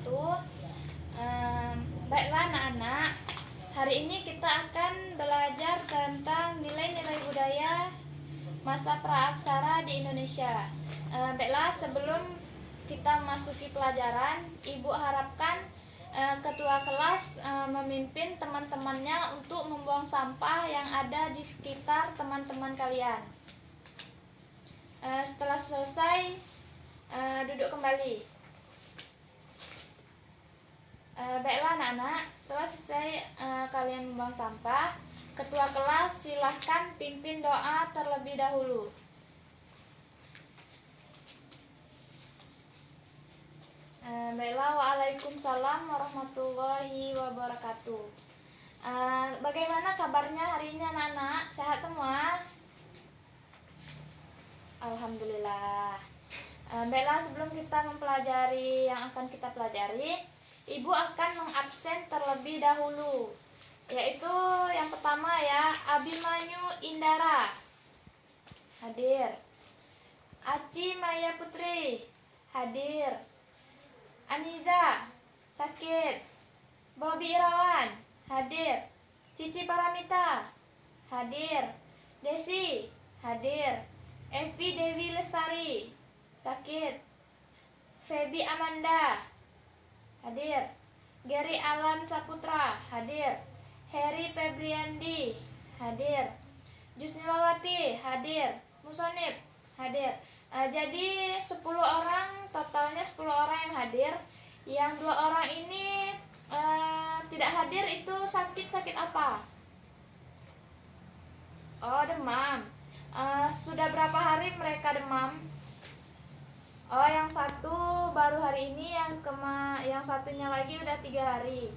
wabarakatuh. Baiklah anak-anak, hari ini kita akan belajar tentang nilai-nilai budaya masa praaksara di Indonesia. Baiklah, sebelum kita masuki pelajaran, Ibu harapkan ketua kelas memimpin teman-temannya untuk membuang sampah yang ada di sekitar teman-teman kalian. Setelah selesai, duduk kembali. Baiklah anak-anak, setelah selesai kalian membuang sampah, ketua kelas silahkan pimpin doa terlebih dahulu. Baiklah, waalaikumsalam warahmatullahi wabarakatuh. Bagaimana kabarnya hari ini anak-anak? Sehat semua? Alhamdulillah. Baiklah, sebelum kita mempelajari yang akan kita pelajari, Ibu akan mengabsen terlebih dahulu, yaitu yang pertama ya, Abimanyu Indara hadir, Aci Maya Putri hadir, Aniza sakit, Bobi Irawan hadir, Cici Paramita hadir, Desi hadir, Evi Dewi Lestari sakit, Febi Amanda hadir, Gary Alan Saputra hadir, Heri Febriandi hadir, Jusnilawati hadir, Musonib hadir. Jadi 10 orang, totalnya 10 orang yang hadir. Yang 2 orang ini tidak hadir itu sakit apa? Oh, demam. Sudah berapa hari mereka demam? Oh, yang satu baru hari ini, yang satunya lagi udah 3 hari.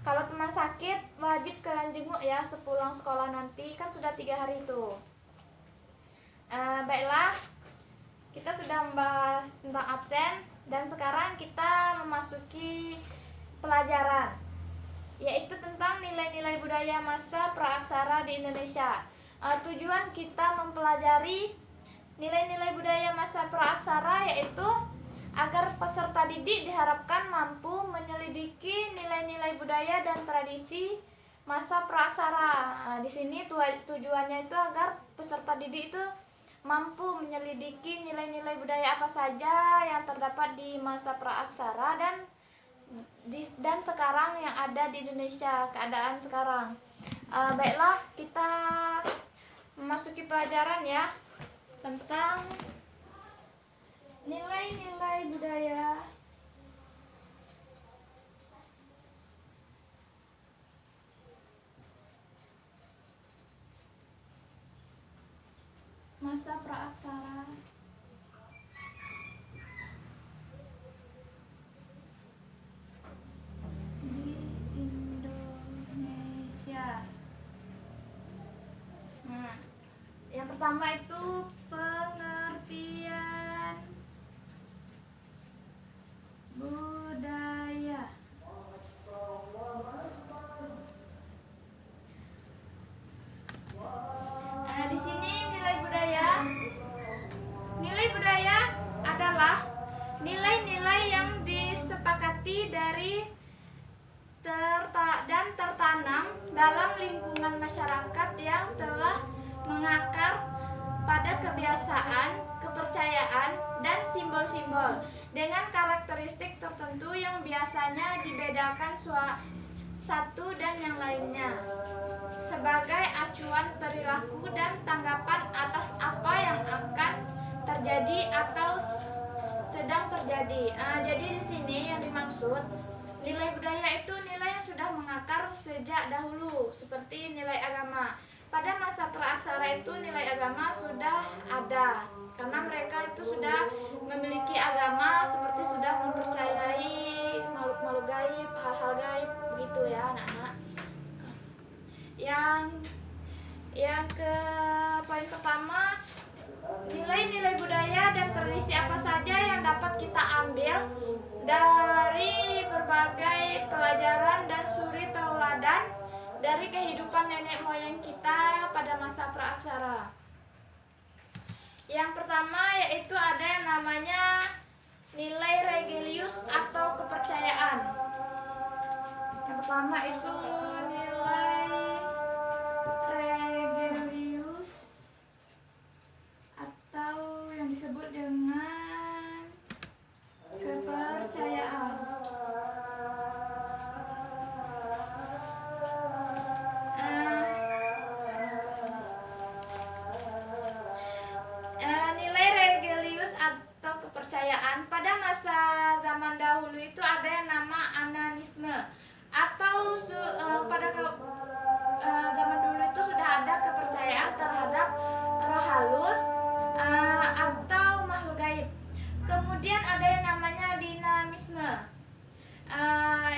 Kalau teman sakit wajib kalian jenguk ya sepulang sekolah nanti, kan sudah 3 hari itu. Baiklah, kita sudah membahas tentang absen dan sekarang kita memasuki pelajaran, yaitu tentang nilai-nilai budaya masa praaksara di Indonesia. Tujuan kita mempelajari nilai-nilai budaya masa praaksara yaitu agar peserta didik diharapkan mampu menyelidiki nilai-nilai budaya dan tradisi masa praaksara. Di sini tujuannya itu agar peserta didik itu mampu menyelidiki nilai-nilai budaya apa saja yang terdapat di masa praaksara dan sekarang yang ada di Indonesia, keadaan sekarang. Baiklah, kita memasuki pelajaran ya tentang nilai-nilai budaya masa praaksara di Indonesia. Nah, yang pertama itu pengertian budaya. Di sini nilai budaya adalah nilai-nilai yang disepakati dari dan tertanam dalam lingkungan masyarakat yang telah mengakar pada kebiasaan, kepercayaan, dan simbol-simbol dengan karakteristik tertentu yang biasanya dibedakan satu dan yang lainnya sebagai acuan perilaku dan tanggapan atas apa yang akan terjadi atau sedang terjadi. Jadi di sini yang dimaksud nilai budaya itu nilai yang sudah mengakar sejak dahulu, seperti nilai agama. Pada masa praaksara itu nilai agama sudah ada, karena mereka itu sudah memiliki agama, seperti sudah mempercayai makhluk-makhluk gaib, hal-hal gaib, begitu ya anak-anak. Yang ke poin pertama, nilai-nilai budaya dan tradisi apa saja yang dapat kita ambil dari berbagai pelajaran dan suri tauladan dari kehidupan nenek moyang kita pada masa praaksara. Yang pertama yaitu ada yang namanya nilai religius atau kepercayaan. Yang pertama itu nilai religius atau yang disebut dengan kepercayaan. Nilai religius atau kepercayaan pada masa zaman dahulu itu ada yang nama ananisme atau zaman dulu itu sudah ada kepercayaan terhadap roh halus atau makhluk gaib. Kemudian ada yang namanya dinamisme,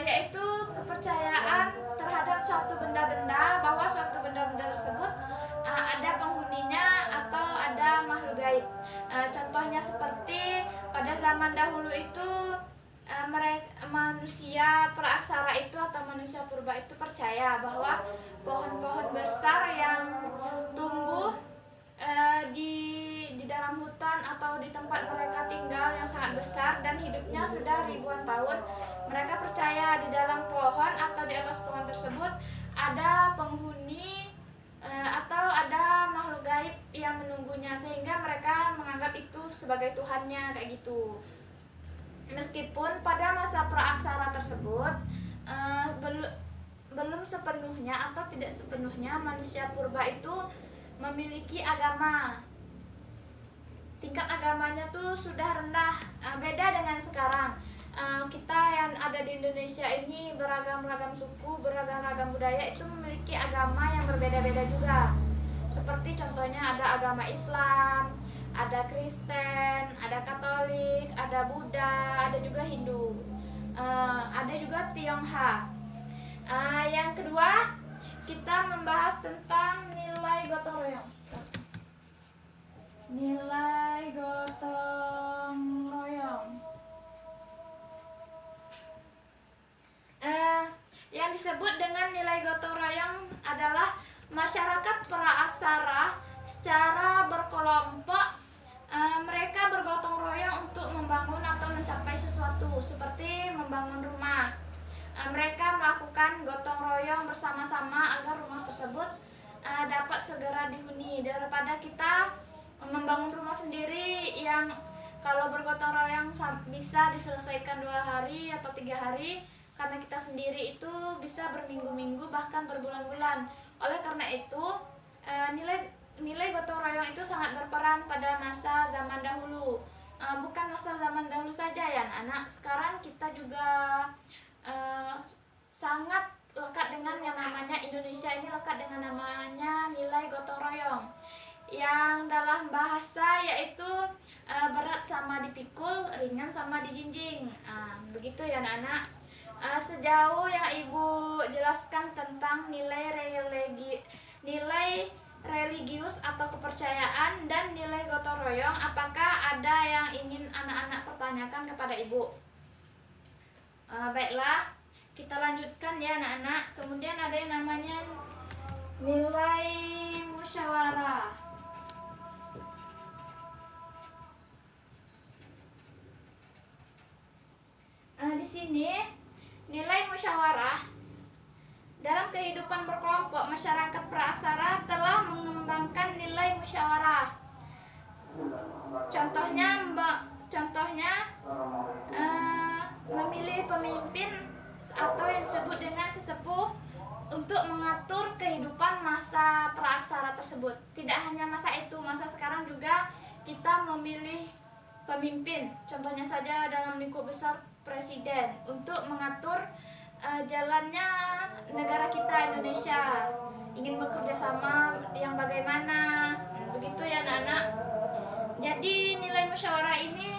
yaitu kepercayaan terhadap suatu benda-benda, bahwa suatu benda-benda tersebut ada penghuninya atau ada makhluk gaib. Contohnya seperti pada zaman dahulu itu manusia praaksara itu atau manusia purba itu percaya bahwa pohon-pohon besar yang tumbuh di dalam hutan atau di tempat mereka tinggal yang sangat besar dan hidupnya sudah ribuan tahun, mereka percaya di dalam pohon atau di atas pohon tersebut ada penghuni atau ada makhluk gaib yang menunggunya, sehingga mereka menganggap itu sebagai Tuhannya, kayak gitu. Meskipun pada masa praaksara tersebut belum sepenuhnya atau tidak sepenuhnya manusia purba itu memiliki agama. Tingkat agamanya tuh sudah rendah, beda dengan sekarang. Kita yang ada di Indonesia ini beragam-ragam suku, beragam-ragam budaya itu memiliki agama yang berbeda-beda juga. Seperti contohnya ada agama Islam, ada Kristen, ada Katolik, ada Buddha, ada juga Hindu, ada juga Tionghoa. Yang kedua, kita membahas tentang nilai gotong royong. Nilai gotong royong. Yang disebut dengan nilai gotong royong adalah masyarakat praaksara secara berkelompok, mereka bergotong royong untuk membangun atau mencapai sesuatu, seperti membangun rumah. Mereka melakukan gotong royong bersama-sama agar rumah tersebut dapat segera dihuni, daripada kita membangun rumah sendiri yang kalau bergotong royong bisa diselesaikan 2 hari atau 3 hari, karena kita sendiri itu bisa berminggu-minggu bahkan berbulan-bulan. Oleh karena itu nilai gotong royong itu sangat berperan pada masa zaman dahulu. Bukan masa zaman dahulu saja ya anak, sekarang kita juga sangat lekat dengan yang namanya Indonesia ini, lekat dengan namanya nilai gotong royong, yang dalam bahasa yaitu berat sama dipikul, ringan sama dijinjing. Begitu ya anak-anak. Sejauh yang ibu jelaskan tentang nilai religius atau kepercayaan dan nilai gotong royong, apakah ada yang ingin anak-anak pertanyakan kepada ibu? Baiklah, kita lanjutkan ya anak-anak. Kemudian ada yang namanya nilai musyawarah. Di sini nilai musyawarah dalam kehidupan berkelompok, masyarakat praaksara telah mengembangkan nilai musyawarah. Contohnya memilih pemimpin atau yang disebut dengan sesepuh untuk mengatur kehidupan masa praaksara tersebut. Tidak hanya masa itu, masa sekarang juga kita memilih pemimpin. Contohnya saja dalam lingkup besar presiden untuk mengatur jalannya negara kita Indonesia. Ingin bekerja sama yang bagaimana, begitu ya anak-anak. Jadi nilai musyawarah ini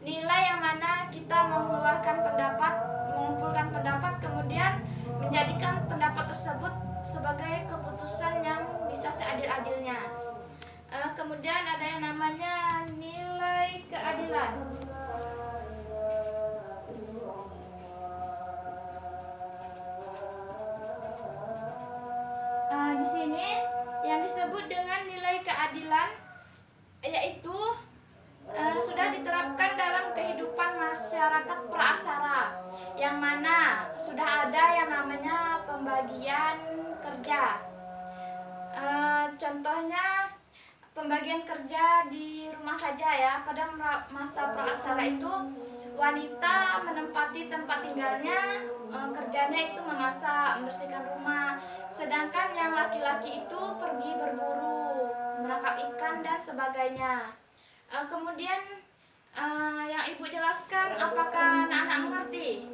nilai yang mana kita mengeluarkan pendapat, mengumpulkan pendapat, kemudian menjadikan pendapat tersebut sebagai keputusan yang bisa seadil-adilnya. Kemudian ada yang namanya nilai keadilan. Di sini yang disebut dengan nilai keadilan yaitu sudah diterapkan dalam kehidupan pembagian kerja di rumah saja ya. Pada masa praaksara itu wanita menempati tempat tinggalnya, kerjanya itu memasak, membersihkan rumah. Sedangkan yang laki-laki itu pergi berburu, menangkap ikan dan sebagainya. Kemudian yang ibu jelaskan, apakah anak-anak mengerti?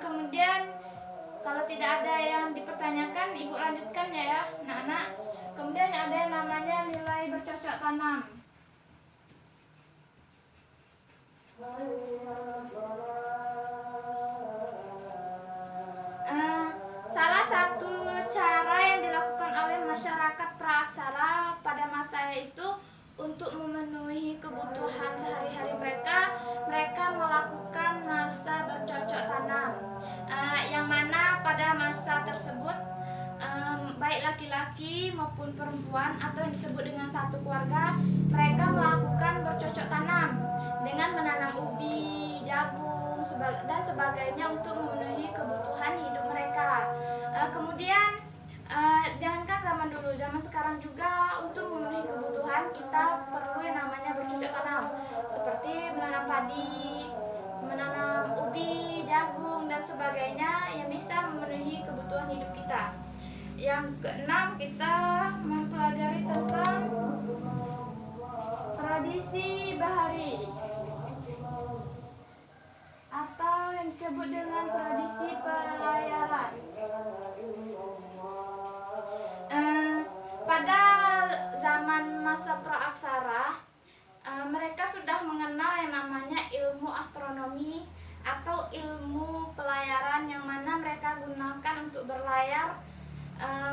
Kemudian kalau tidak ada yang dipertanyakan, ibu lanjutkan ya anak-anak. Kemudian ada yang namanya nilai bercocok tanam. Salah satu cara yang dilakukan oleh masyarakat praaksara pada masa itu untuk memenuhi kebutuhan sehari-hari mereka melakukan masa bercocok tanam, yang mana pada masa tersebut baik laki-laki maupun perempuan atau yang disebut dengan satu keluarga, mereka melakukan bercocok tanam dengan menanam ubi, jagung, dan sebagainya untuk memenuhi kebutuhan hidup mereka. Kemudian jangankan zaman dulu, zaman sekarang juga untuk memenuhi kebutuhan kita perlu yang namanya bercocok tanam, seperti menanam padi, menanam ubi, jagung, dan sebagainya yang bisa memenuhi kebutuhan hidup kita. Yang keenam, kita mempelajari tentang tradisi bahari atau yang disebut dengan tradisi pelayaran. Pada zaman masa praaksara, mereka sudah mengenal yang namanya ilmu astronomi atau ilmu pelayaran, yang mana mereka gunakan untuk berlayar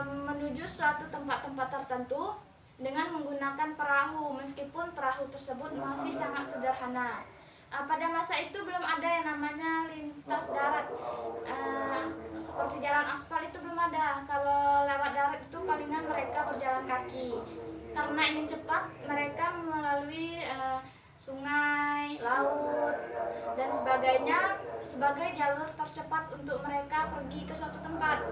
menuju suatu tempat-tempat tertentu dengan menggunakan perahu, meskipun perahu tersebut masih sangat sederhana. Pada masa itu belum ada yang namanya lintas darat, seperti jalan aspal itu belum ada. Kalau lewat darat itu palingan mereka berjalan kaki. Karena ingin cepat, mereka melalui sungai, laut, dan sebagainya sebagai jalur tercepat untuk mereka pergi ke suatu tempat.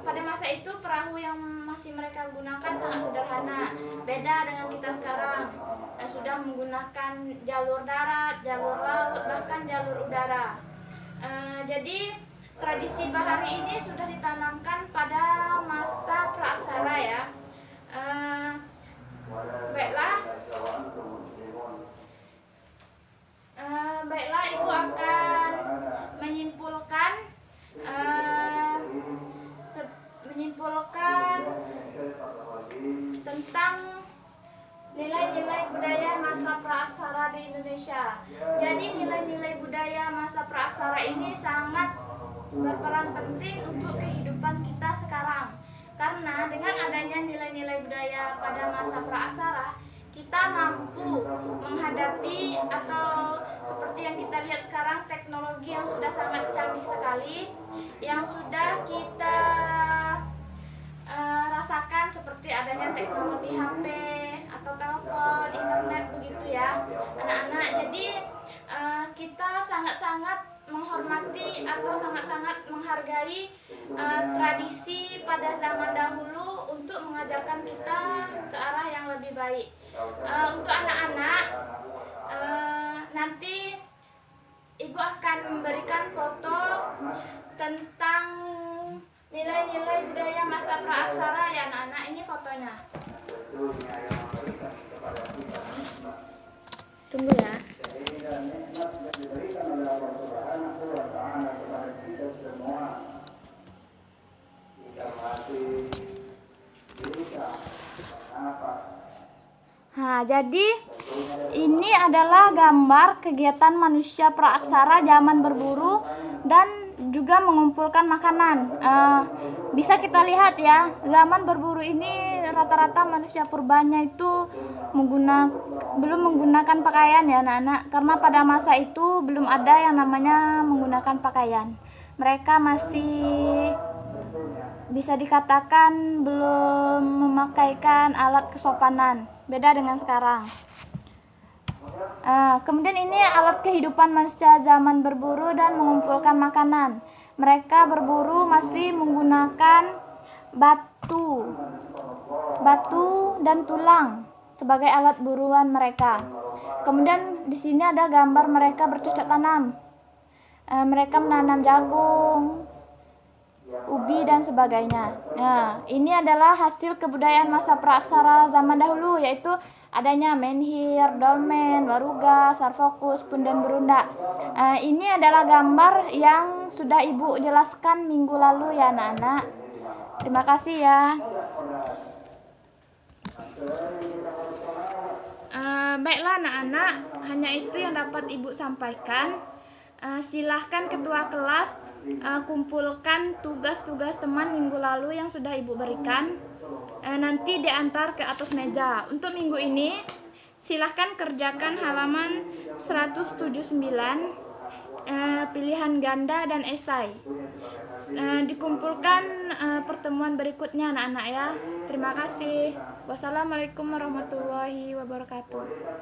Pada masa itu perahu yang masih mereka gunakan sangat sederhana, beda dengan kita sekarang. Sudah menggunakan jalur darat, jalur laut, bahkan jalur udara. Jadi tradisi bahari ini sudah ditanamkan pada masa praaksara ya. Baiklah, ibu akan menyimpulkan tentang nilai-nilai budaya masa praaksara di Indonesia. Jadi nilai-nilai budaya masa praaksara ini sangat berperan penting untuk kehidupan kita sekarang. Karena dengan adanya nilai-nilai budaya pada masa praaksara, kita mampu menghadapi atau seperti yang kita lihat sekarang, teknologi yang sudah sangat canggih sekali, yang sudah kita rasakan, seperti adanya teknologi HP atau telepon, internet, begitu ya anak-anak. Jadi kita sangat-sangat menghormati atau sangat-sangat menghargai tradisi pada zaman dahulu untuk mengajarkan kita ke arah yang lebih baik. Untuk anak-anak, nanti ibu akan memberikan foto tentang nilai-nilai budaya masa praaksara ya anak-anak. Ini fotonya. Tunggu ya. Nah, jadi ini adalah gambar kegiatan manusia praaksara zaman berburu dan juga mengumpulkan makanan. Bisa kita lihat ya, zaman berburu ini rata-rata manusia purbanya itu belum menggunakan pakaian ya anak-anak, karena pada masa itu belum ada yang namanya menggunakan pakaian. Mereka masih bisa dikatakan belum memakaikan alat kesopanan, beda dengan sekarang. Kemudian ini alat kehidupan manusia zaman berburu dan mengumpulkan makanan. Mereka berburu masih menggunakan batu batu, dan tulang sebagai alat buruan mereka. Kemudian di sini ada gambar mereka bercocok tanam. Mereka menanam jagung, ubi, dan sebagainya. Nah, ini adalah hasil kebudayaan masa praaksara zaman dahulu, yaitu adanya menhir, dolmen, waruga, sarfokus, punden berunda. Ini adalah gambar yang sudah Ibu jelaskan minggu lalu ya anak-anak. Terima kasih ya. Baiklah anak-anak, hanya itu yang dapat Ibu sampaikan. Silahkan ketua kelas kumpulkan tugas-tugas teman minggu lalu yang sudah Ibu berikan. Nanti diantar ke atas meja. Untuk minggu ini silahkan kerjakan halaman 179, pilihan ganda dan esai. Dikumpulkan pertemuan berikutnya anak-anak ya. Terima kasih. Wassalamualaikum warahmatullahi wabarakatuh.